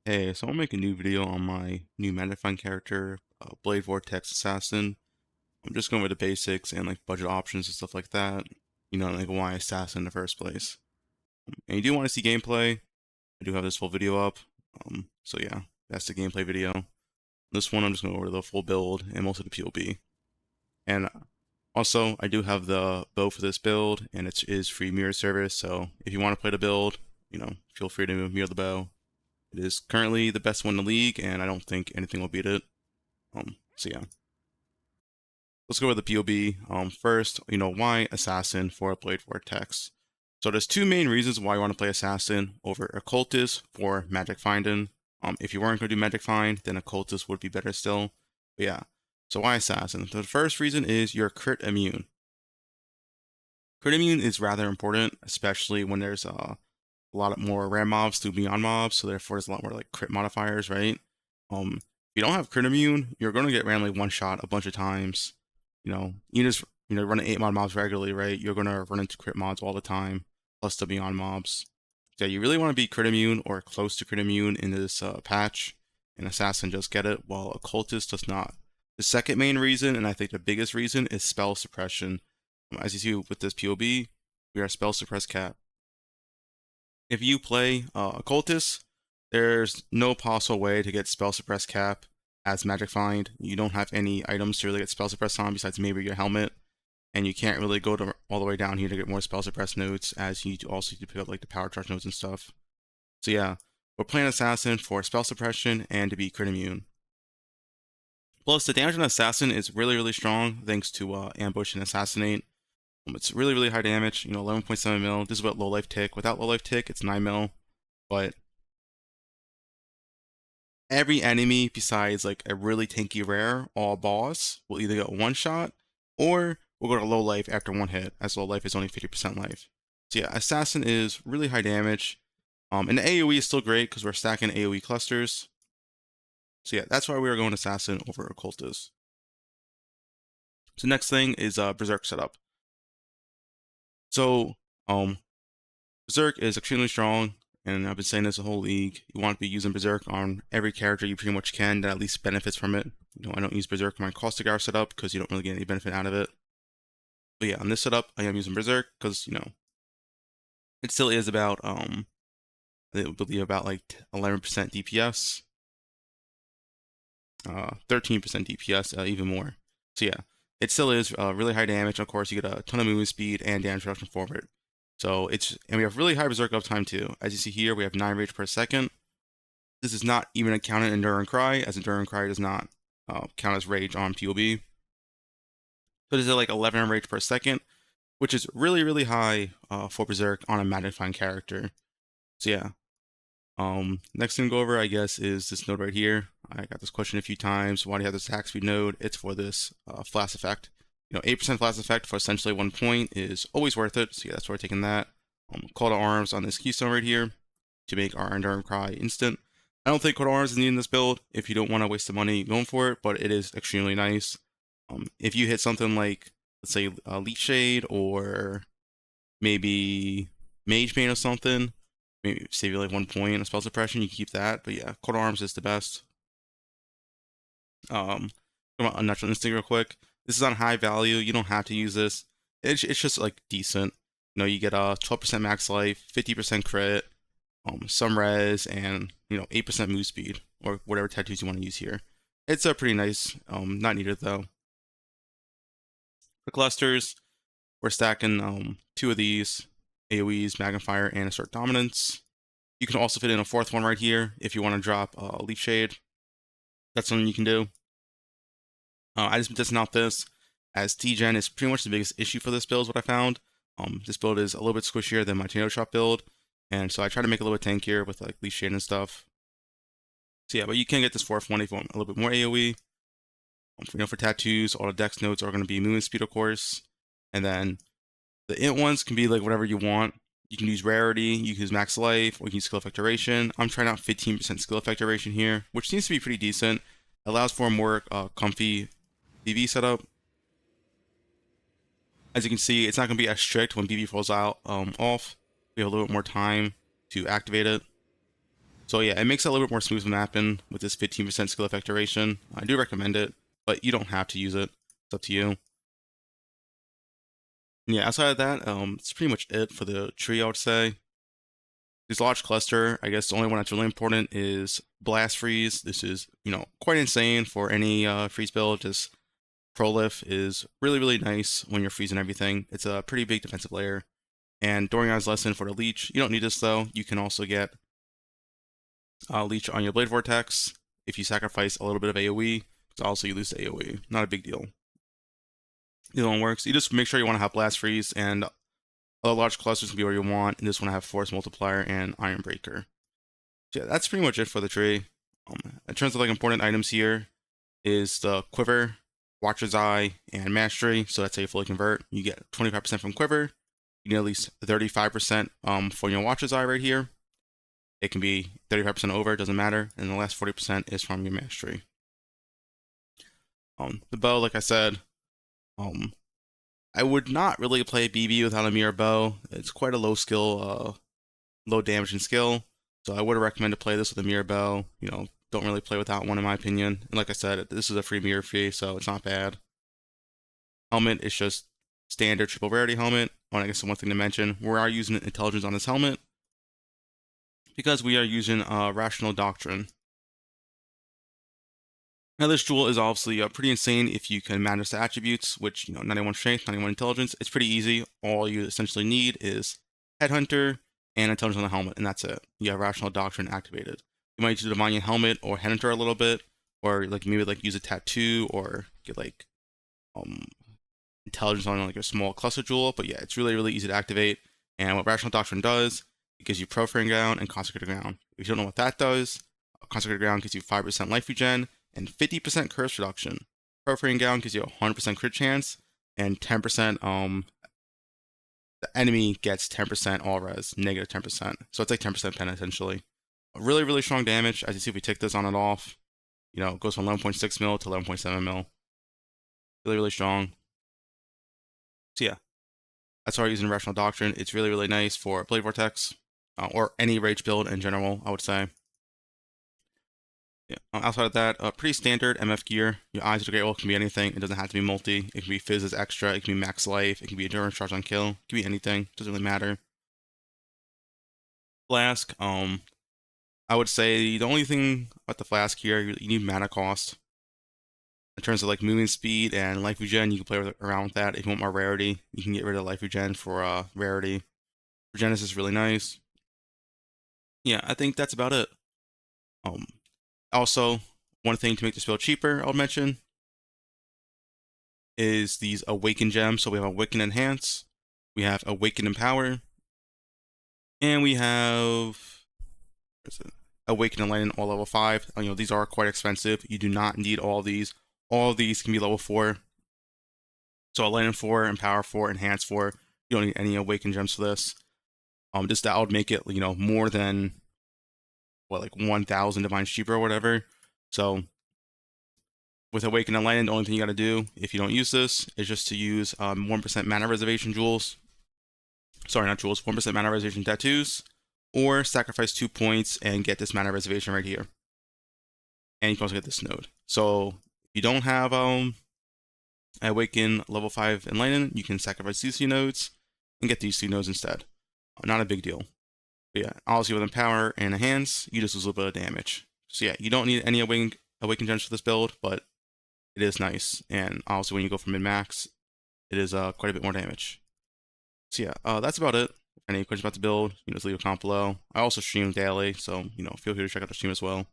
Hey, so I'm gonna make a new video on my new Manifying character, Blade Vortex Assassin. I'm just going with the basics and like budget options and stuff like that. You know, like why Assassin in the first place. And you do want to see gameplay. I do have this full video up. So yeah, that's the gameplay video. This one I'm just going to go over the full build and most of the POB. And also, I do have the bow for this build, and it is free mirror service. So if you want to play the build, feel free to mirror the bow. It is currently the best one in the league, and I don't think anything will beat it. So yeah, let's go with the POB. First, why Assassin for Blade Vortex? So there's two main reasons why you want to play Assassin over Occultist for Magic Finding. If you weren't going to do Magic Find, then Occultist would be better still. But yeah, so why Assassin? The first reason is you're crit immune. Crit immune is rather important, especially when there's a lot of more rare mobs through beyond mobs, so therefore there's a lot more like crit modifiers, right? If you don't have crit immune, you're going to get randomly one shot a bunch of times. You just running 8 mod mobs regularly, right? You're going to run into crit mods all the time, plus the beyond mobs. So yeah, you really want to be crit immune or close to crit immune in this patch, and Assassin just get it, while Occultist does not. The second main reason, and I think the biggest reason, is spell suppression. As you see with this POB, we are spell suppress cap. If you play Occultist, there's no possible way to get spell suppress cap as Magic Find. You don't have any items to really get spell suppress on besides maybe your helmet, and you can't really go all the way down here to get more spell suppress nodes, as you also need to pick up like the power charge nodes and stuff. So yeah, we're playing Assassin for spell suppression and to be crit immune. Plus, the damage on Assassin is really strong thanks to ambush and assassinate. It's really high damage, 11.7 mil. This is what low life tick. Without low life tick, it's 9 mil. But every enemy besides like a really tanky rare or boss will either get one shot or will go to low life after one hit, as low life is only 50% life. So yeah, Assassin is really high damage. And the AoE is still great because we're stacking AoE clusters. So yeah, that's why we are going Assassin over Occultist. So next thing is Berserk setup. So Berserk is extremely strong, and I've been saying this the whole league. You want to be using Berserk on every character you pretty much can that at least benefits from it. I don't use Berserk on my Caustic Hour setup because you don't really get any benefit out of it. But yeah, on this setup, I am using Berserk because, it still is about, I believe about like 11% DPS, 13% DPS, even more. So yeah, it still is really high damage. Of course, you get a ton of movement speed and damage reduction forward. So and we have really high Berserk uptime too. As you see here, we have 9 rage per second. This is not even a count in Endure Cry, as Endure Cry does not count as rage on POB. So this is like 11 rage per second, which is really high for Berserk on a Magnifying character. So yeah. Next thing to go over, I guess, is this node right here. I got this question a few times. Why do you have this attack speed node? It's for this flash effect. 8% flash effect for essentially 1 point is always worth it. So yeah, that's why we're taking that. Call to arms on this keystone right here to make our Enduring Cry instant. I don't think call to arms is needed in this build if you don't want to waste the money going for it, but it is extremely nice. If you hit something like, let's say, Leaf Shade or maybe Mage Bane or something, maybe save you like 1 point on spell suppression, you can keep that. But yeah, Coat of Arms is the best. Come on, Unnatural Instinct real quick. This is on high value. You don't have to use this. It's just like decent. You get a 12% max life, 50% crit, some res, and 8% move speed, or whatever tattoos you want to use here. It's pretty nice. Not needed though. For clusters, we're stacking 2 of these AoEs, Magnifier, and Assert Dominance. You can also fit in a 4th one right here if you want to drop Leaf Shade. That's something you can do. I just been testing out this, as T-Gen is pretty much the biggest issue for this build, is what I found. This build is a little bit squishier than my Tornado Shot build, and so I try to make it a little bit tankier with like Leaf Shade and stuff. So yeah, but you can get this 4th one if you want a little bit more AoE. For tattoos, all the dex nodes are going to be movement speed, of course, and then the int ones can be like whatever you want. You can use rarity, you can use max life, or you can use skill effect duration. I'm trying out 15% skill effect duration here, which seems to be pretty decent. Allows for a more comfy BB setup. As you can see, it's not going to be as strict when BB falls out off. We have a little bit more time to activate it. So yeah, it makes it a little bit more smooth when mapping with this 15% skill effect duration. I do recommend it, but you don't have to use it. It's up to you. Yeah, outside of that, it's pretty much it for the tree, I would say. This large cluster, I guess the only one that's really important is Blast Freeze. This is, quite insane for any freeze build. Just Prolif is really, really nice when you're freezing everything. It's a pretty big defensive layer. And Dorian's Lesson for the Leech. You don't need this though. You can also get Leech on your Blade Vortex if you sacrifice a little bit of AoE. Because also you lose the AoE. Not a big deal. Either one works. You just make sure you want to have Blast Freeze, and other large clusters can be where you want. And this one I have Force Multiplier and Iron Breaker. So yeah, that's pretty much it for the tree. In terms of like important items here is the Quiver, Watcher's Eye, and Mastery. So that's how you fully convert. You get 25% from Quiver. You get at least 35% for your Watcher's Eye right here. It can be 35% over, it doesn't matter. And the last 40% is from your Mastery. The bow, like I said, I would not really play BB without a mirror bow. It's quite a low skill, low damage and skill. So I would recommend to play this with a mirror bow. Don't really play without one in my opinion. And like I said, this is a free mirror fee, so it's not bad. Helmet is just standard triple rarity helmet. Oh, I guess one thing to mention, we are using intelligence on this helmet because we are using rational doctrine. Now this jewel is obviously pretty insane if you can manage the attributes, which 91 strength, 91 intelligence. It's pretty easy. All you essentially need is Headhunter and intelligence on the helmet, and that's it. You have rational doctrine activated. You might use the Divine helmet or Headhunter a little bit, or like maybe like use a tattoo or get like intelligence on like a small cluster jewel. But yeah, it's really, really easy to activate. And what rational doctrine does, it gives you Profane Ground and Consecrated Ground. If you don't know what that does, Consecrated Ground gives you 5% life regen and 50% curse reduction. Profane Ground gives you a 100% crit chance and 10%. The enemy gets 10% all res, negative 10%. So it's like 10% pen essentially. Really, really strong damage. As you see, if we take this on and off, it goes from 11.6 mil to 11.7 mil. Really, really strong. So yeah, that's why I'm using Rational Doctrine. It's really, really nice for Blade Vortex, or any rage build in general, I would say. Yeah. Outside of that, pretty standard MF gear. Your Eyes of the Great Wolf can be anything. It doesn't have to be multi. It can be Fizz as extra. It can be max life. It can be endurance charge on kill. It can be anything. Doesn't really matter. Flask. I would say the only thing about the flask here, you need mana cost. In terms of like movement speed and life regen, you can play around with that. If you want more rarity, you can get rid of life regen for rarity. Regenis is really nice. Yeah, I think that's about it. Also, one thing to make this build cheaper, I'll mention, is these Awaken gems. So we have Awaken Enhance, we have Awaken Empower, and we have Awaken Enlighten all level 5. These are quite expensive. You do not need all these. All of these can be level 4. So Enlighten 4, Empower 4, Enhance 4. You don't need any Awaken gems for this. Just that would make it, more than, like 1,000 divines cheaper or whatever. So with Awaken Enlighten, the only thing you got to do, if you don't use this, is just to use 1% mana reservation jewels. Sorry, not jewels, 1% mana reservation tattoos. Or sacrifice 2 points and get this mana reservation right here. And you can also get this node. So if you don't have Awaken level 5 Enlighten, you can sacrifice these 2 nodes and get these 2 nodes instead. Not a big deal. But yeah, obviously with Empower and Enhance, you just lose a little bit of damage. So yeah, you don't need any Awaken gems for this build, but it is nice. And obviously when you go for min-max, it is quite a bit more damage. So yeah, that's about it. If any questions about the build, just leave a comment below. I also stream daily, so feel free to check out the stream as well.